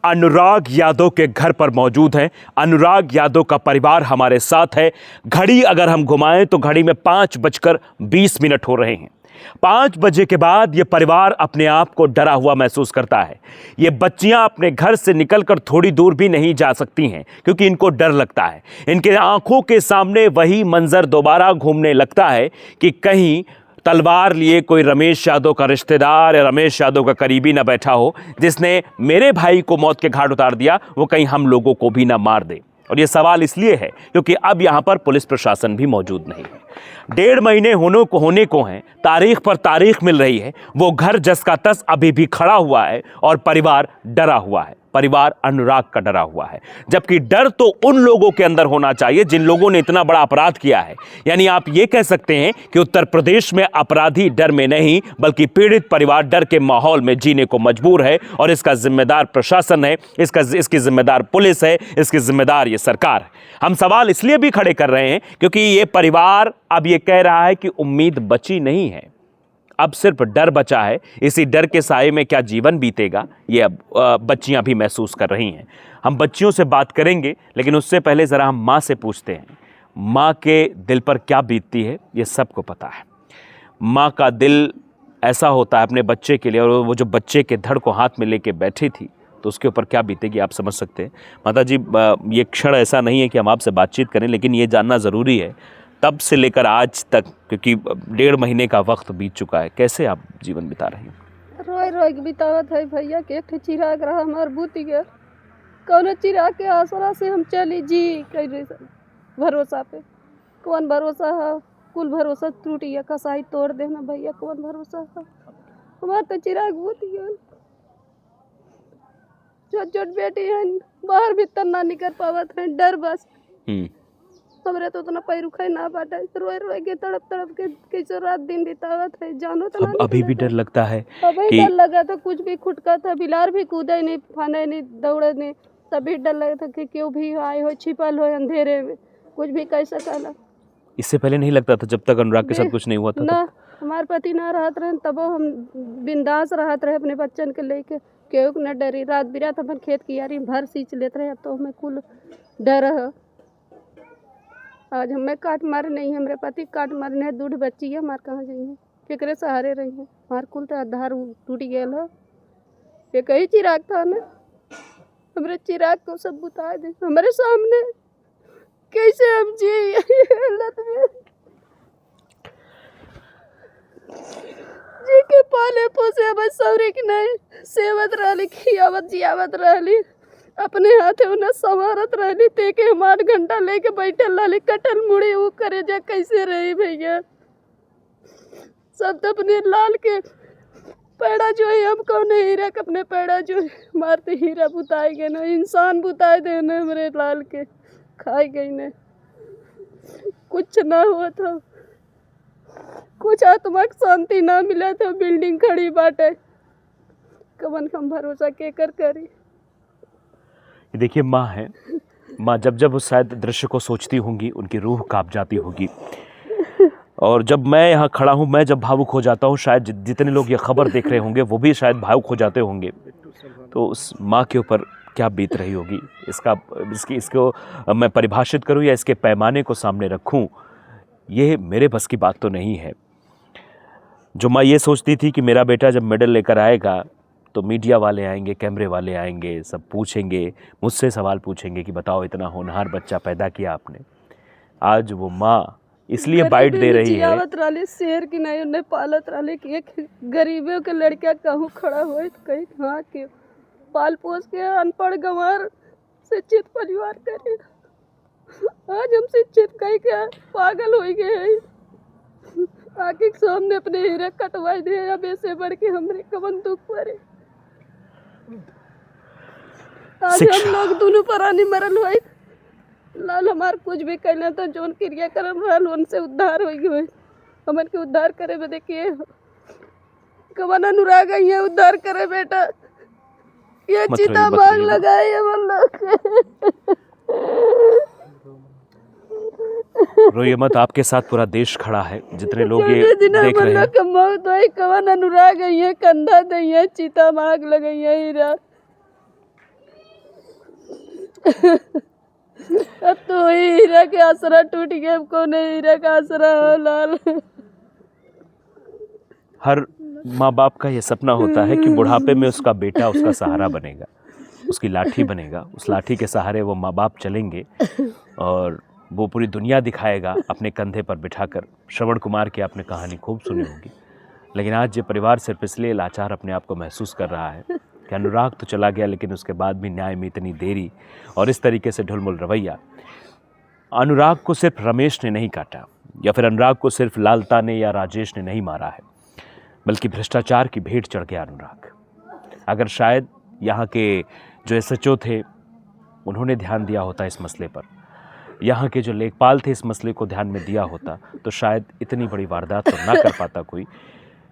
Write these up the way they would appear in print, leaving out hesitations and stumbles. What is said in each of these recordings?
अनुराग यादव के घर पर मौजूद हैं। अनुराग यादव का परिवार हमारे साथ है। घड़ी अगर हम घुमाएं तो घड़ी में 5:20 हो रहे हैं। 5 बजे के बाद यह परिवार अपने आप को डरा हुआ महसूस करता है। ये बच्चियां अपने घर से निकलकर थोड़ी दूर भी नहीं जा सकती हैं क्योंकि इनको डर लगता है। इनके आंखों के सामने वही मंजर दोबारा घूमने लगता है कि कहीं तलवार लिए कोई रमेश यादव का रिश्तेदार या रमेश यादव का करीबी ना बैठा हो, जिसने मेरे भाई को मौत के घाट उतार दिया, वो कहीं हम लोगों को भी ना मार दे। और ये सवाल इसलिए है क्योंकि अब यहां पर पुलिस प्रशासन भी मौजूद नहीं है। 1.5 महीने होने को हैं, तारीख पर तारीख मिल रही है। वो घर जस का तस अभी भी खड़ा हुआ है और परिवार डरा हुआ है। परिवार अनुराग का डरा हुआ है, जबकि डर तो उन लोगों के अंदर होना चाहिए जिन लोगों ने इतना बड़ा अपराध किया है। यानी आप ये कह सकते हैं कि उत्तर प्रदेश में अपराधी डर में नहीं बल्कि पीड़ित परिवार डर के माहौल में जीने को मजबूर है। और इसका जिम्मेदार प्रशासन है, इसकी जिम्मेदार पुलिस है, इसकी जिम्मेदार ये सरकार है। हम सवाल इसलिए भी खड़े कर रहे हैं क्योंकि ये परिवार अब ये कह रहा है कि उम्मीद बची नहीं है, अब सिर्फ डर बचा है। इसी डर के साए में क्या जीवन बीतेगा ये अब बच्चियां भी महसूस कर रही हैं। हम बच्चियों से बात करेंगे, लेकिन उससे पहले ज़रा हम माँ से पूछते हैं, माँ के दिल पर क्या बीतती है ये सबको पता है। माँ का दिल ऐसा होता है अपने बच्चे के लिए, और वो जो बच्चे के धड़ को हाथ में लेके बैठी थी तो उसके ऊपर क्या बीतेगी आप समझ सकते हैं। माता जी, ये क्षण ऐसा नहीं है कि हम आपसे बातचीत करें, लेकिन ये जानना ज़रूरी है तब से लेकर आज तक, क्योंकि 1.5 महीने का वक्त बीत चुका है, कैसे आप जीवन बिता रही हैं? रोई रोई के बितावत है भैया के। एक चिराग रहा हमार बूती के, कौन चिराग के आसरा से हम चली जी कई भरोसा पे। कौन भरोसा है? कुल भरोसा टूट गया, कसाई तोड़ देना भैया, कौन भरोसा है? हमार तो चिराग बूती गया। छोट छोट बेटी है, बाहर भीतर ना निकल पावत है, डर बस। हमरे तो उतना पैर उखाई ना बाटा, रोए रोए के तड़प तड़प के कैसे रात दिन बितावत है। जानो तो ना अभी भी डर लगता है अभी कि डर लगा था, कुछ भी खुटका था, बिलार भी कूदे नहीं, फाने नहीं, दौड़े नहीं, तभी डर लगा था कि क्यों भी आए हो, छिपल हो अंधेरे में, कुछ भी कह सकला। इससे पहले नहीं लगता था जब तक अनुराग के साथ कुछ नहीं हुआ था ना हमारे पति ना रहत रहे तब हम बिंदास रहत रहे अपने बच्चन के लेके, केहू न डरी। रात बिरात अपन खेत की यारी भर सींच लेते रहे, तो हमें कुल डर है। आज हमें काट मारे नहीं, हमारे पति काट मारने है, दूध बच्ची है, हमारे कहाँ जाइए, केकरे सहारे रही है। हमारे कुल तो आधार टूट गया है। ये कहीं चिराग था ना, हमारे चिराग को सब बुता दे हमारे सामने, कैसे हम जी जी के पाले पोसे हमें सौरे की नहीं सेवत रहली, खियावत जियावत रहली, अपने हाथे उन्हें संवारत रहली, तेके हम 8 घंटा लेके बैठे लाली, कटल मुड़ी वो करे जा कैसे रही भैया। सब तो अपने लाल के पैड़ा जो है, हम कौन हीरा के अपने पैड़ा जो मारते हीरा बुताए गए ना, इंसान बुताए देने हमारे लाल के, खाए गई ने, कुछ ना हुआ था, कुछ आत्मा की शांति ना मिला था। बिल्डिंग खड़ी बाटे, कवन हम भरोसा के कर करी। देखिए, माँ है, माँ जब जब उस शायद दृश्य को सोचती होंगी उनकी रूह कांप जाती होगी। और जब मैं यहाँ खड़ा हूँ, मैं जब भावुक हो जाता हूँ, शायद जितने लोग ये खबर देख रहे होंगे वो भी शायद भावुक हो जाते होंगे। तो उस माँ के ऊपर क्या बीत रही होगी, इसको मैं परिभाषित करूँ या इसके पैमाने को सामने रखूँ, ये मेरे बस की बात तो नहीं है। जो माँ ये सोचती थी कि मेरा बेटा जब मेडल लेकर आएगा तो मीडिया वाले आएंगे, कैमरे वाले आएंगे, सब पूछेंगे, मुझसे सवाल पूछेंगे कि बताओ इतना होनहार बच्चा पैदा किया आपने। आज वो माँ इसलिए बाइट दे रही है, शेर की नहीं उन्हें पालत रही कि एक गरीबों के लड़का कहूँ खड़ा हुए तो कहीं हाँ के पाल पोस के अनपढ़ गंवार शिक्षित परिवार करे। आज हम शिक्षित कहीं क्या पागल हो गए, आगे सामने अपने हीरे कटवाई दे, अब ऐसे बढ़ के हमरे कवन दुख पड़े। आज हम लोग दोनों परानी मरल हुए, लाल हमार कुछ भी कहना तो जोन क्रिया करम रहल उनसे उद्धार हो गए। हमन के उद्धार करे में देखिए कवन अनुराग है उद्धार करे बेटा, ये चिता बाग लगाए हमन लोग। रोइए मत, आपके साथ पूरा देश खड़ा है, जितने लोग ये देख रहे हैं। मौत होई कवन अनुराग है कंधा दइए, चिता माग लगइए हीरा। अब तो हीरा के आसरा टूट गया, अब कौन है हीरा का आसरा हो लाल। हर माँ बाप का ये सपना होता है कि बुढ़ापे में उसका बेटा उसका सहारा बनेगा, उसकी लाठी बनेगा, उस लाठी के सहारे वो माँ बाप चलेंगे और वो पूरी दुनिया दिखाएगा अपने कंधे पर बिठाकर। श्रवण कुमार की आपने कहानी खूब सुनी होगी, लेकिन आज ये परिवार सिर्फ इसलिए लाचार अपने आप को महसूस कर रहा है कि अनुराग तो चला गया, लेकिन उसके बाद भी न्याय में इतनी देरी और इस तरीके से ढुलमुल रवैया। अनुराग को सिर्फ रमेश ने नहीं काटा, या फिर अनुराग को सिर्फ लालता ने या राजेश ने नहीं मारा है, बल्कि भ्रष्टाचार की भेंट चढ़ गया अनुराग। अगर शायद यहाँ के जो एसएचओ थे उन्होंने ध्यान दिया होता इस मसले पर, यहाँ के जो लेखपाल थे इस मसले को ध्यान में दिया होता, तो शायद इतनी बड़ी वारदात तो ना कर पाता कोई।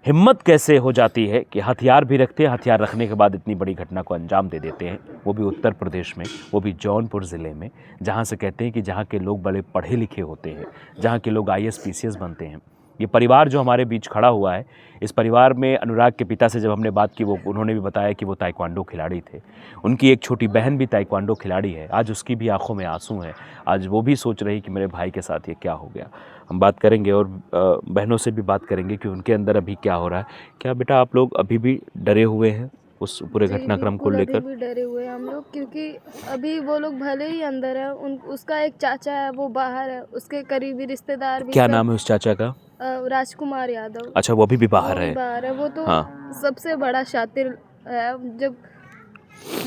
हिम्मत कैसे हो जाती है कि हथियार भी रखते हैं, हथियार रखने के बाद इतनी बड़ी घटना को अंजाम दे देते हैं, वो भी उत्तर प्रदेश में, वो भी जौनपुर ज़िले में, जहाँ से कहते हैं कि जहाँ के लोग बड़े पढ़े लिखे होते हैं, जहाँ के लोग IAS PCS बनते हैं। ये परिवार जो हमारे बीच खड़ा हुआ है, इस परिवार में अनुराग के पिता से जब हमने बात की, वो उन्होंने भी बताया कि वो ताइक्वांडो खिलाड़ी थे। उनकी एक छोटी बहन भी ताइक्वांडो खिलाड़ी है। आज उसकी भी आंखों में आंसू हैं, आज वो भी सोच रही कि मेरे भाई के साथ ये क्या हो गया। हम बात करेंगे और बहनों से भी बात करेंगे कि उनके अंदर अभी क्या हो रहा है। क्या बेटा आप लोग अभी भी डरे हुए हैं उस पूरे घटनाक्रम को लेकर? अभी भी डरे हुए हैं हम लोग, क्योंकि अभी वो लोग भले ही अंदर है, उसका एक चाचा है वो बाहर है, उसके करीबी रिश्तेदार भी। क्या नाम है उस चाचा का? राजकुमार यादव। अच्छा, वो अभी भी बाहर है? बाहर है वो तो। हाँ। सबसे बड़ा शातिर है। जब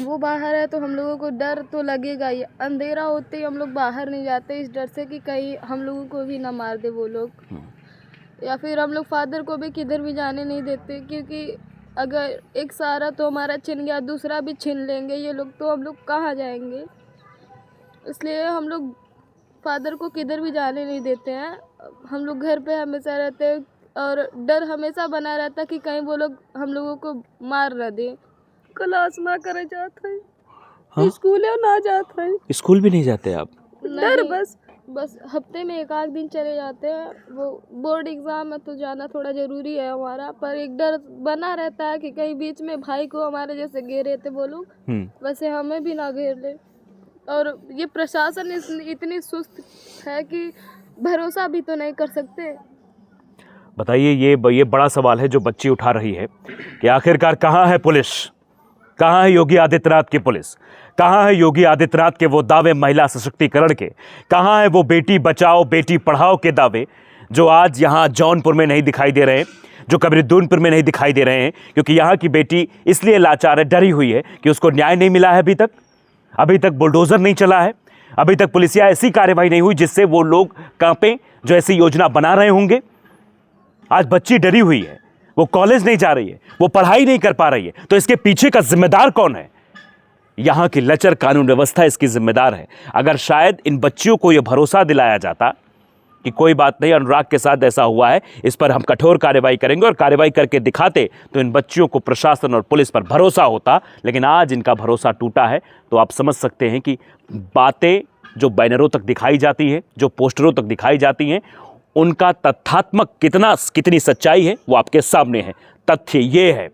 वो बाहर है तो हम लोगों को डर तो लगेगा ही। अंधेरा होते ही हम लोग बाहर नहीं जाते, इस डर से कि कहीं हम लोगों को भी ना मार दे वो लोग, या फिर हम लोग फादर को भी किधर भी जाने नहीं देते, क्योंकि अगर एक सहारा तो हमारा छिन गया, दूसरा भी छीन लेंगे ये लोग, तो हम लोग कहाँ जाएंगे। इसलिए हम लोग फादर को किधर भी जाने नहीं देते हैं। हम लोग घर पे हमेशा रहते हैं और डर हमेशा बना रहता कि कहीं वो लोग हम लोगों को मार न दे। क्लास ना करे जाता है। हाँ? स्कूल ना जाता है। स्कूल भी नहीं जाते आप? डर बस हफ्ते में एक आध दिन चले जाते हैं। वो बोर्ड एग्ज़ाम है तो जाना थोड़ा ज़रूरी है हमारा, पर एक डर बना रहता है कि कहीं बीच में भाई को हमारे जैसे घेरे थे वो लोग, वैसे हमें भी ना घेर ले। और ये प्रशासन इतनी सुस्त है कि भरोसा भी तो नहीं कर सकते। बताइए, ये बड़ा सवाल है जो बच्ची उठा रही है कि आखिरकार कहाँ है पुलिस, कहाँ है योगी आदित्यनाथ की पुलिस, कहाँ है योगी आदित्यनाथ के वो दावे महिला सशक्तिकरण के, कहाँ है वो बेटी बचाओ बेटी पढ़ाओ के दावे जो आज यहाँ जौनपुर में नहीं दिखाई दे रहे हैं, जो कबीरदूनपुर में नहीं दिखाई दे रहे हैं, क्योंकि यहाँ की बेटी इसलिए लाचार है, डरी हुई है कि उसको न्याय नहीं मिला है अभी तक बुलडोजर नहीं चला है, अभी तक पुलिसिया ऐसी कार्रवाई नहीं हुई जिससे वो लोग कांपे जो ऐसी योजना बना रहे होंगे। आज बच्ची डरी हुई है, वो कॉलेज नहीं जा रही है, वो पढ़ाई नहीं कर पा रही है, तो इसके पीछे का जिम्मेदार कौन है? यहां की लचर कानून व्यवस्था इसकी जिम्मेदार है। अगर शायद इन बच्चियों को यह भरोसा दिलाया जाता कि कोई बात नहीं, अनुराग के साथ ऐसा हुआ है, इस पर हम कठोर कार्रवाई करेंगे और कार्रवाई करके दिखाते, तो इन बच्चियों को प्रशासन और पुलिस पर भरोसा होता। लेकिन आज इनका भरोसा टूटा है, तो आप समझ सकते हैं कि बातें जो बैनरों तक दिखाई जाती हैं, जो पोस्टरों तक दिखाई जाती हैं, उनका तथ्यात्मक कितनी सच्चाई है वो आपके सामने है। तथ्य ये है,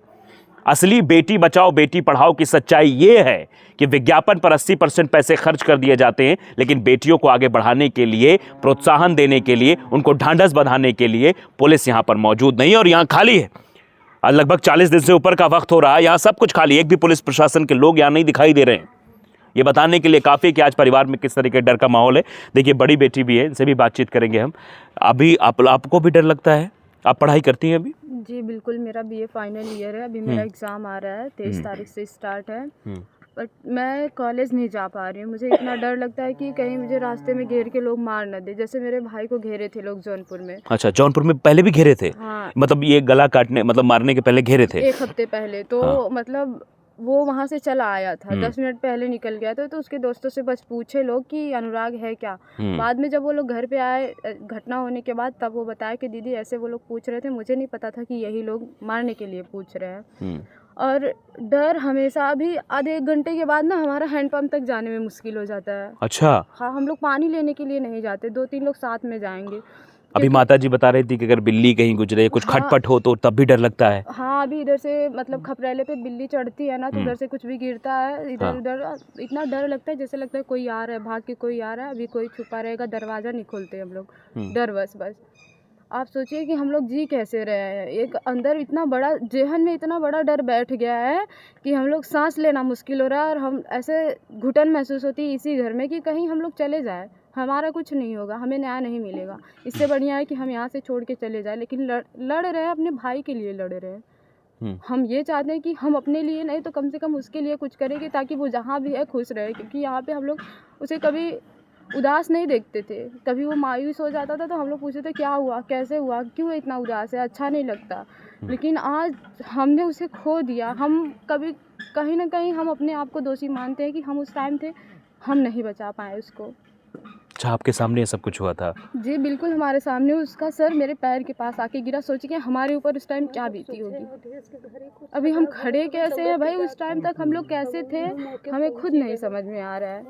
असली बेटी बचाओ बेटी पढ़ाओ की सच्चाई ये है कि विज्ञापन पर 80% पैसे खर्च कर दिए जाते हैं, लेकिन बेटियों को आगे बढ़ाने के लिए, प्रोत्साहन देने के लिए, उनको ढांढस बंधाने के लिए पुलिस यहां पर मौजूद नहीं, और यहां खाली है। आज लगभग 40 दिन से ऊपर का वक्त हो रहा है, यहां सब कुछ खाली, एक भी पुलिस प्रशासन के लोग यहां नहीं दिखाई दे रहे हैं। ये बताने के लिए काफ़ी कि आज परिवार में किस तरीके डर का माहौल है। देखिए, बड़ी बेटी भी है, इनसे भी बातचीत करेंगे हम। अभी आपको भी डर लगता है? आप पढ़ाई करती हैं अभी? जी बिल्कुल, मेरा BA फाइनल ईयर है, अभी मेरा एग्ज़ाम आ रहा है, 23 तारीख से स्टार्ट है, बट मैं कॉलेज नहीं जा पा रही हूँ। मुझे इतना डर लगता है कि कहीं मुझे रास्ते में घेर के लोग मार न दे, जैसे मेरे भाई को घेरे थे लोग जौनपुर में। अच्छा, जौनपुर में पहले भी घेरे थे? हाँ। मतलब ये गला काटने, मतलब मारने के पहले घेरे थे? 1 हफ्ते पहले तो। हाँ। मतलब वो वहाँ से चला आया था, 10 मिनट पहले निकल गया था, तो उसके दोस्तों से बस पूछे लोग कि अनुराग है क्या। बाद में जब वो लोग घर पे आए घटना होने के बाद, तब वो बताया कि दीदी ऐसे वो लोग पूछ रहे थे, मुझे नहीं पता था कि यही लोग मारने के लिए पूछ रहे हैं। और डर हमेशा, अभी आधे 1 घंटे के बाद ना हमारा हैंडपम्प तक जाने में मुश्किल हो जाता है। अच्छा। हाँ, हम लोग पानी लेने के लिए नहीं जाते, 2-3 लोग साथ में जाएंगे, अभी माता जी बता रही थी कि अगर बिल्ली कहीं गुजरे, कुछ हाँ। खटपट हो तो तब भी डर लगता है। हाँ, अभी इधर से मतलब खपरेले पे बिल्ली चढ़ती है ना, तो उधर से कुछ भी गिरता है, इधर हाँ। उधर इतना डर लगता है, जैसे लगता है कोई आ रहा है, भाग के कोई आ रहा है, अभी कोई छुपा रहेगा, दरवाज़ा नहीं खोलते हम लोग, डर बस। आप सोचिए कि हम लोग जी कैसे रहे हैं, एक अंदर इतना बड़ा जेहन में इतना बड़ा डर बैठ गया है कि हम लोग सांस लेना मुश्किल हो रहा है, और हम ऐसे घुटन महसूस होती है इसी घर में कि कहीं हम लोग चले जाए, हमारा कुछ नहीं होगा, हमें न्याय नहीं मिलेगा, इससे बढ़िया है कि हम यहाँ से छोड़ के चले जाए, लेकिन लड़ रहे हैं, अपने भाई के लिए लड़ रहे हैं। हम ये चाहते हैं कि हम अपने लिए नहीं तो कम से कम उसके लिए कुछ करेंगे, ताकि वो जहाँ भी है खुश रहे, क्योंकि यहाँ पे हम लोग उसे कभी उदास नहीं देखते थे, कभी वो मायूस हो जाता था तो हम लोग पूछते थे क्या हुआ, कैसे हुआ, क्यों इतना उदास है, अच्छा नहीं लगता। लेकिन आज हमने उसे खो दिया, हम कभी कहीं ना कहीं हम अपने आप को दोषी मानते हैं कि हम उस टाइम थे, हम नहीं बचा पाए उसको। अच्छा, आपके सामने ये सब कुछ हुआ था? जी बिल्कुल, हमारे सामने उसका सर मेरे पैर के पास आके गिरा, सोचिए हमारे ऊपर उस टाइम क्या बीती होगी। अभी हम खड़े कैसे हैं भाई, उस टाइम तक हम लोग कैसे थे, हमें खुद नहीं समझ में आ रहा है,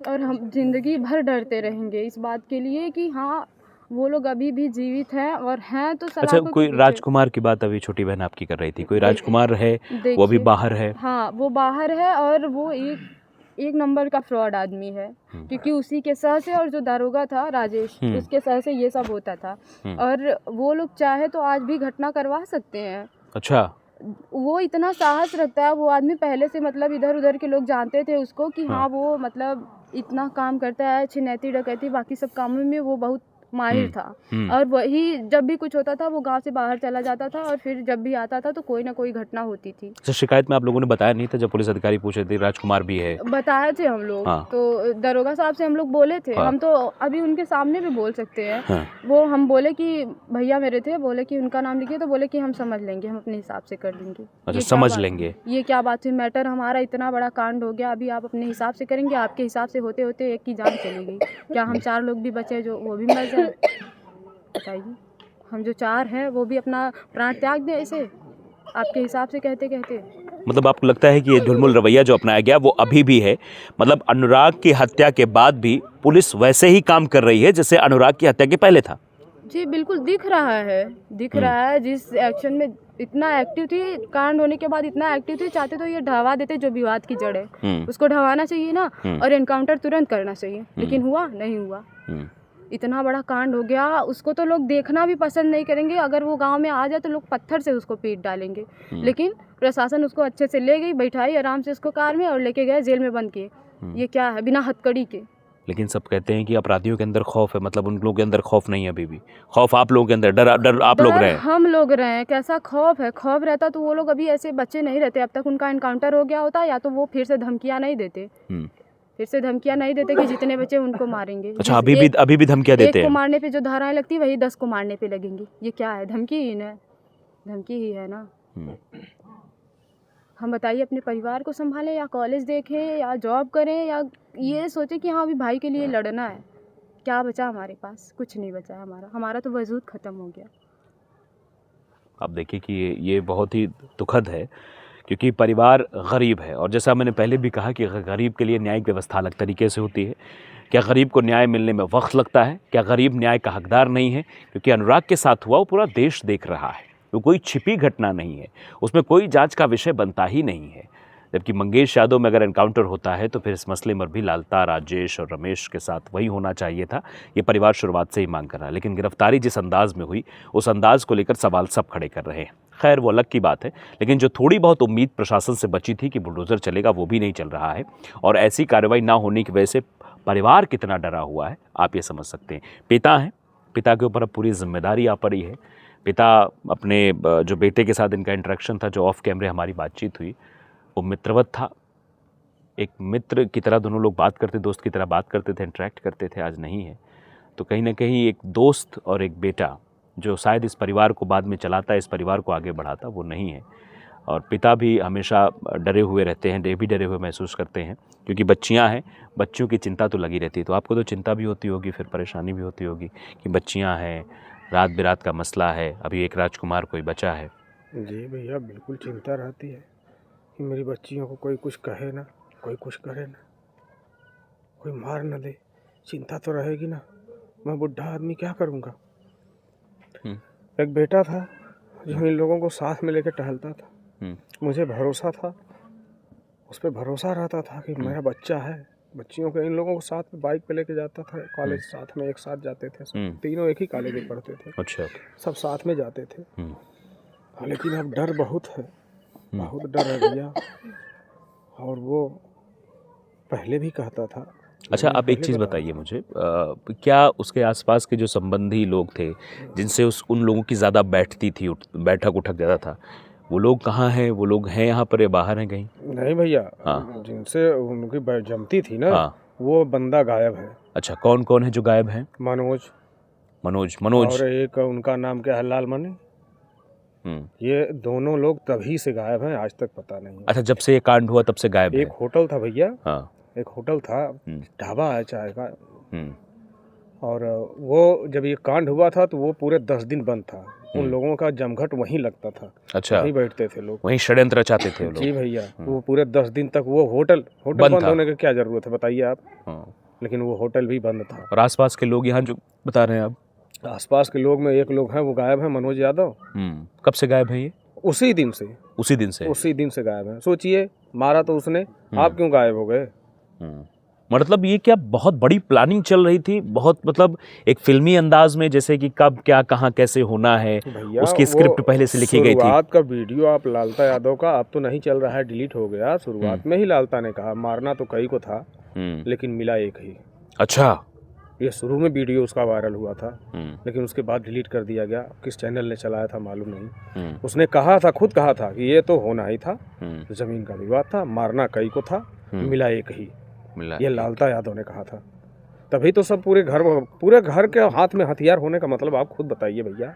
और हम जिंदगी भर डरते रहेंगे इस बात के लिए कि हाँ वो लोग अभी भी जीवित हैं, और हैं तो अच्छा, सलाखों के कोई पीछे। राजकुमार की बात अभी छोटी बहन आपकी कर रही थी, कोई राजकुमार है वो अभी देखिए, बाहर है? हाँ वो बाहर है, और वो एक नंबर का फ्रॉड आदमी है, क्योंकि उसी के सह से, और जो दारोगा था राजेश, उसके सह से ये सब होता था, और वो लोग चाहे तो आज भी घटना करवा सकते हैं। अच्छा। वो इतना साहस रखता है वो आदमी, पहले से मतलब इधर उधर के लोग जानते थे उसको कि हाँ वो मतलब इतना काम करता है, छिनैती डकैती बाकी सब कामों में वो बहुत माहिर था, और वही जब भी कुछ होता था वो गांव से बाहर चला जाता था, और फिर जब भी आता था तो कोई ना कोई घटना होती थी। अच्छा, शिकायत में आप लोगों ने बताया नहीं था जब पुलिस अधिकारी पूछे थे राजकुमार भी है? बताए थे हम लोग, हाँ। तो दरोगा साहब से हम लोग बोले थे, हाँ। हम तो अभी उनके सामने भी बोल सकते हैं। हाँ। वो हम बोले कि भैया मेरे थे, बोले कि उनका नाम लिखिए, तो बोले कि हम समझ लेंगे, हम अपने हिसाब से कर लेंगे। अच्छा, ये समझ लेंगे। ये क्या बात हुई, मैटर हमारा इतना बड़ा कांड हो गया, अभी आप अपने हिसाब से करेंगे, आपके हिसाब से होते होते एक की जान चली गई, क्या हम 4 लोग भी बचे जो वो भी मर जाए? बताइए, हम जो 4 हैं वो भी अपना प्राण त्याग दें ऐसे आपके हिसाब से कहते कहते? मतलब आपको लगता है कि ये ढुलमुल रवैया जो अपनाया गया वो अभी भी है? मतलब अनुराग की हत्या के बाद भी पुलिस वैसे ही काम कर रही है जैसे अनुराग की हत्या के पहले था? जी बिल्कुल दिख रहा है, जिस एक्शन में इतना एक्टिव थी, कांड होने के बाद इतना एक्टिव थी, चाहते तो ये ढवा देते जो विवाद की जड़ है, उसको ढवाना चाहिए ना, और एनकाउंटर तुरंत करना चाहिए, लेकिन हुआ नहीं हुआ। इतना बड़ा कांड हो गया, उसको तो लोग देखना भी पसंद नहीं करेंगे, अगर वो गांव में आ जाए तो लोग पत्थर से उसको पीट डालेंगे, लेकिन प्रशासन उसको अच्छे से ले गई, बैठाई आराम से उसको कार में और लेके गए जेल में बंद किए। ये क्या है, बिना हथकड़ी के। लेकिन सब कहते हैं कि अपराधियों के अंदर खौफ है, मतलब उन लोगों के अंदर खौफ नहीं है अभी भी? खौफ आप लोगों के अंदर, डर आप लोग डर रहे? हम लोग रहे हैं, कैसा खौफ है, खौफ रहता तो वो लोग अभी ऐसे बच्चे नहीं रहते, अब तक उनका एनकाउंटर हो गया होता, या तो वो फिर से धमकियां नहीं देते, कि जितने बचे उनको मारेंगे। अच्छा, अभी भी धमकियां देते एक को हैं? मारने पे जो धाराएं लगती वही 10 को मारने पे लगेंगी। ये क्या है, धमकी ही है ना। हम बताइए, अपने परिवार को संभालें या कॉलेज देखें या जॉब करें, या ये सोचें कि हाँ अभी भाई के लिए लड़ना है? क्या बचा हमारे पास? कुछ नहीं बचा है, हमारा तो वजूद ख़त्म हो गया। आप देखिए कि ये बहुत ही दुखद है, क्योंकि परिवार गरीब है, और जैसा मैंने पहले भी कहा कि गरीब के लिए न्यायिक व्यवस्था अलग तरीके से होती है। क्या गरीब को न्याय मिलने में वक्त लगता है? क्या गरीब न्याय का हकदार नहीं है? क्योंकि अनुराग के साथ हुआ वो पूरा देश देख रहा है, वो कोई छिपी घटना नहीं है, उसमें कोई जांच का विषय बनता ही नहीं है। जबकि मंगेश यादव में अगर एनकाउंटर होता है तो फिर इस मसले में भी लालता, राजेश और रमेश के साथ वही होना चाहिए था। ये परिवार शुरुआत से ही मांग कर रहा है, लेकिन गिरफ्तारी जिस अंदाज में हुई उस अंदाज को लेकर सवाल सब खड़े कर रहे हैं। खैर, वो अलग की बात है, लेकिन जो थोड़ी बहुत उम्मीद प्रशासन से बची थी कि बुलडोजर चलेगा, वो भी नहीं चल रहा है, और ऐसी कार्रवाई ना होने की वजह से परिवार कितना डरा हुआ है आप ये समझ सकते हैं। पिता हैं, पिता के ऊपर अब पूरी जिम्मेदारी आ पड़ी है। पिता अपने जो बेटे के साथ इनका इंटरेक्शन था, जो ऑफ कैमरे हमारी बातचीत हुई, वो मित्रवत था। एक मित्र की तरह दोनों लोग बात करते, दोस्त की तरह बात करते थे, इंटरेक्ट करते थे, आज नहीं है। तो कहीं ना कहीं एक दोस्त और एक बेटा जो शायद इस परिवार को बाद में चलाता, इस परिवार को आगे बढ़ाता, वो नहीं है। और पिता भी हमेशा डरे हुए रहते हैं, भी डरे हुए महसूस करते हैं, क्योंकि बच्चियां हैं, बच्चियों की चिंता तो लगी रहती है। तो आपको तो चिंता भी होती होगी, फिर परेशानी भी होती होगी कि बच्चियां हैं, रात बिरात का मसला है, अभी एक राजकुमार कोई बचा है। जी भैया, बिल्कुल चिंता रहती है कि मेरी बच्चियों को कोई कुछ कहे ना, कोई कुछ करे ना, कोई मार न दे, चिंता तो रहेगी ना। मैं बुढ़ा आदमी क्या करूँगा। हम्म। एक बेटा था जो इन लोगों को साथ में लेकर टहलता था। मुझे भरोसा था, उस पर भरोसा रहता था कि मेरा बच्चा है। बच्चियों को इन लोगों को साथ में बाइक पे लेके जाता था, कॉलेज साथ में एक साथ जाते थे, तीनों एक ही कॉलेज में पढ़ते थे। अच्छा। सब साथ में जाते थे। लेकिन अब डर बहुत है, बहुत डर है भैया। और वो पहले भी कहता था। अच्छा, आप एक चीज़ बताइए मुझे, क्या उसके आसपास के जो संबंधी लोग थे जिनसे उन लोगों की ज़्यादा बैठती थी, बैठक उठक ज़्यादा था, वो लोग कहाँ हैं? वो लोग हैं यहाँ पर या बाहर हैं कहीं? नहीं भैया, हाँ। जिनसे उनकी जमती थी ना, हाँ। वो बंदा गायब है। अच्छा, कौन कौन है जो गायब हैं? मनोज। मनोज और एक उनका नाम क्या है, लाल मनी। ये दोनों लोग तभी से गायब हैं, आज तक पता नहीं। अच्छा, जब से ये कांड हुआ तब से गायब है? एक होटल था भैया। हाँ। एक होटल था, ढाबा है चाय का। और वो जब ये कांड हुआ था तो वो पूरे 10 दिन बंद था। उन लोगों का जमघट वहीं लगता था। अच्छा। वहीं बैठते थे लोग, वहीं षड्यंत्र रचाते थे वो लोग। जी भैया। वो पूरे 10 दिन तक वो होटल बंद होने की क्या जरूरत है बताइए आप। लेकिन वो होटल भी बंद था। और आसपास के लोग यहाँ जो बता रहे हैं आप? आसपास के लोग में एक लोग हैं, वो गायब है, मनोज यादव। कब से गायब है ये? उसी दिन से गायब है। सोचिए, मारा तो उसने, आप क्यों गायब हो गए? मतलब ये क्या बहुत बड़ी प्लानिंग चल रही थी, बहुत मतलब एक फिल्मी अंदाज में, जैसे कि कब क्या कहाँ कैसे होना है, उसकी स्क्रिप्ट पहले से लिखी गई थी। शुरुआत का वीडियो आप लालता यादव का अब तो नहीं चल रहा है, डिलीट हो गया। शुरुआत में ही लालता ने कहा मारना तो कई को था, लेकिन मिला एक ही। अच्छा। ये शुरू में वीडियो उसका वायरल हुआ था, लेकिन उसके बाद डिलीट कर दिया गया। किस चैनल ने चलाया था मालूम नहीं। उसने कहा था, खुद कहा था कि ये तो होना ही था, जमीन का विवाद था, मारना कई को था, मिला एक ही। ये लालता यादव ने कहा था। तभी तो सब पूरे घर के हाथ में हथियार होने का मतलब आप खुद बताइए भैया।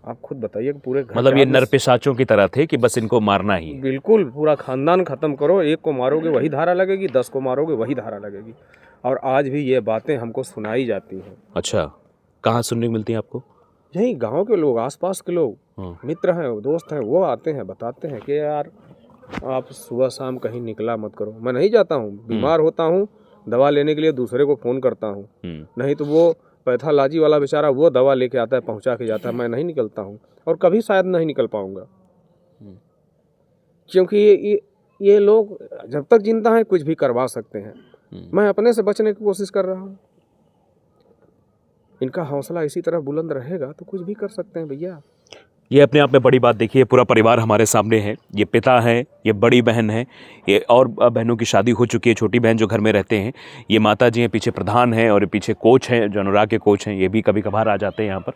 आप खुद बताइए कि पूरे घर, मतलब ये नरपिशाचों की तरह थे कि बस इनको मारना ही। बिल्कुल, पूरा खानदान खत्म करो। एक को मारोगे वही धारा लगेगी, 10 को मारोगे वही धारा लगेगी। और आज भी ये बातें हमको सुनाई जाती हैं। अच्छा, कहाँ सुनने को मिलती हैं आपको? यही गांव के लोग, आसपास के लोग, मित्र हैं, दोस्त हैं, वो आते हैं, बताते हैं कि यार आप सुबह शाम कहीं निकला मत करो। मैं नहीं जाता हूँ, बीमार होता हूँ, दवा लेने के लिए दूसरे को फ़ोन करता हूँ। नहीं तो वो पैथालॉजी वाला बेचारा वो दवा लेके आता है, पहुँचा के जाता है। मैं नहीं निकलता हूँ और कभी शायद नहीं निकल पाऊँगा, क्योंकि ये लोग जब तक जिंदा हैं कुछ भी करवा सकते हैं। मैं अपने से बचने की कोशिश कर रहा हूँ। इनका हौसला इसी तरह बुलंद रहेगा तो कुछ भी कर सकते हैं भैया। ये अपने आप में बड़ी बात। देखिए, पूरा परिवार हमारे सामने है। ये पिता है, ये बड़ी बहन है, ये और बहनों की शादी हो चुकी है, छोटी बहन जो घर में रहते हैं, ये माता जी हैं, पीछे प्रधान हैं और पीछे कोच हैं जो अनुराग के कोच हैं, ये भी कभी कभार आ जाते हैं यहाँ पर।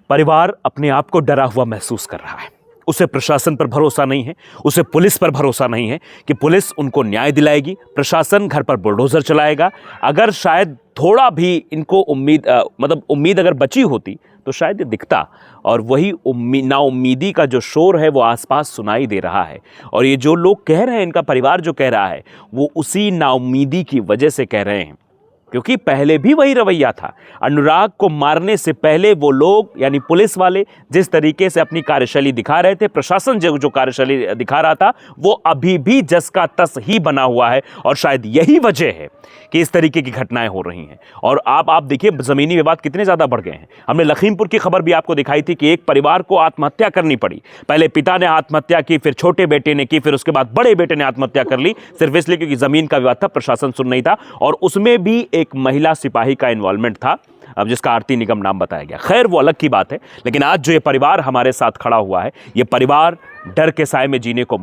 परिवार अपने आप को डरा हुआ महसूस कर रहा है। उसे प्रशासन पर भरोसा नहीं है, उसे पुलिस पर भरोसा नहीं है कि पुलिस उनको न्याय दिलाएगी, प्रशासन घर पर बुलडोजर चलाएगा। अगर शायद थोड़ा भी इनको उम्मीद अगर बची होती तो शायद ये दिखता। और वही नाउम्मीदी का जो शोर है वो आसपास सुनाई दे रहा है। और ये जो लोग कह रहे हैं, इनका परिवार जो कह रहा है, वो उसी नाउम्मीदी की वजह से कह रहे हैं, क्योंकि पहले भी वही रवैया था। अनुराग को मारने से पहले वो लोग यानी पुलिस वाले जिस तरीके से अपनी कार्यशैली दिखा रहे थे, प्रशासन जो कार्यशैली दिखा रहा था, वो अभी भी जस का तस ही बना हुआ है। और शायद यही वजह है कि इस तरीके की घटनाएं हो रही हैं। और आप देखिए ज़मीनी विवाद कितने ज़्यादा बढ़ गए हैं। हमने लखीमपुर की खबर भी आपको दिखाई थी कि एक परिवार को आत्महत्या करनी पड़ी। पहले पिता ने आत्महत्या की, फिर छोटे बेटे ने की, फिर उसके बाद बड़े बेटे ने आत्महत्या कर ली, सिर्फ इसलिए क्योंकि ज़मीन का विवाद था, प्रशासन सुन नहीं था। और उसमें भी एक महिला सिपाही का इन्वॉल्वमेंट था, अब जिसका आरती निगम नाम बताया गया। खैर, वो अलग की बात है। लेकिन आज जो ये परिवार हमारे साथ खड़ा हुआ है, ये परिवार डर के साए में जीने को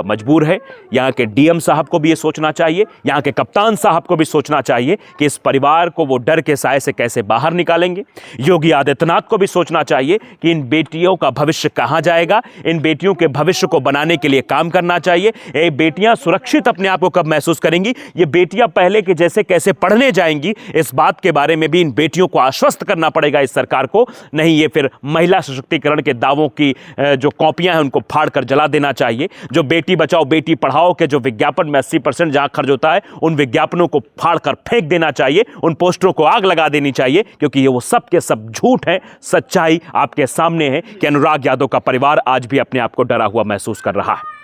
मजबूर है। यहाँ के डीएम साहब को भी ये सोचना चाहिए, यहाँ के कप्तान साहब को भी सोचना चाहिए कि इस परिवार को वो डर के साए से कैसे बाहर निकालेंगे। योगी आदित्यनाथ को भी सोचना चाहिए कि इन बेटियों का भविष्य कहाँ जाएगा, इन बेटियों के भविष्य को बनाने के लिए काम करना चाहिए। ये बेटियां सुरक्षित अपने आप को कब महसूस करेंगी, ये बेटियां पहले के जैसे कैसे पढ़ने जाएंगी, इस बात के बारे में भी इन बेटियों को आश्वस्त करना पड़ेगा इस सरकार को। नहीं ये फिर महिला सशक्तिकरण के दावों की जो कॉपियां हैं उनको फाड़ कर जला देना चाहिए। जो बेटी बचाओ बेटी पढ़ाओ के जो विज्ञापन में 80% जहां खर्च होता है, उन विज्ञापनों को फाड़ कर फेंक देना चाहिए, उन पोस्टरों को आग लगा देनी चाहिए, क्योंकि ये वो सब के सब झूठ है। सच्चाई आपके सामने है कि अनुराग यादव का परिवार आज भी अपने आप को डरा हुआ महसूस कर रहा है।